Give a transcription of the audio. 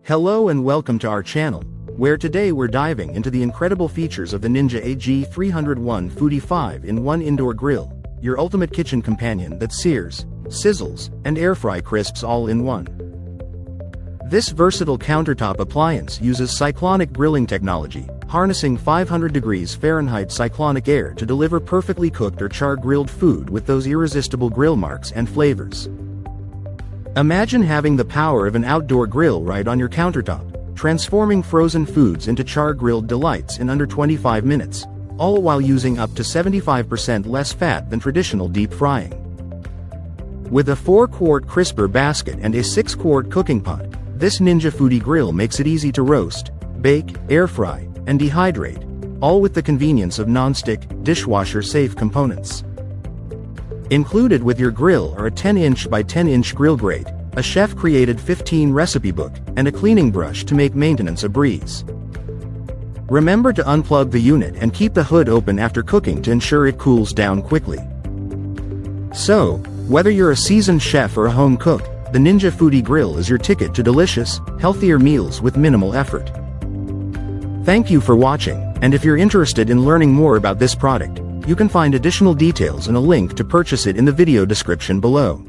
Hello and welcome to our channel, where today we're diving into the incredible features of the Ninja AG301 Foodi 5-in-1 indoor grill, your ultimate kitchen companion that sears, sizzles, and air-fry crisps all in one. This versatile countertop appliance uses Cyclonic Grilling Technology, harnessing 500 degrees Fahrenheit cyclonic air to deliver perfectly cooked or char-grilled food with those irresistible grill marks and flavors. Imagine having the power of an outdoor grill right on your countertop, transforming frozen foods into char-grilled delights in under 25 minutes, all while using up to 75% less fat than traditional deep frying. With a 4-quart crisper basket and a 6-quart cooking pot, this Ninja Foodi grill makes it easy to roast, bake, air-fry, and dehydrate, all with the convenience of non-stick, dishwasher-safe components. Included with your grill are a 10-inch by 10-inch grill grate, a chef-created 15 recipe book, and a cleaning brush to make maintenance a breeze. Remember to unplug the unit and keep the hood open after cooking to ensure it cools down quickly. So, whether you're a seasoned chef or a home cook, the Ninja Foodi grill is your ticket to delicious, healthier meals with minimal effort. Thank you for watching, and if you're interested in learning more about this product, you can find additional details and a link to purchase it in the video description below.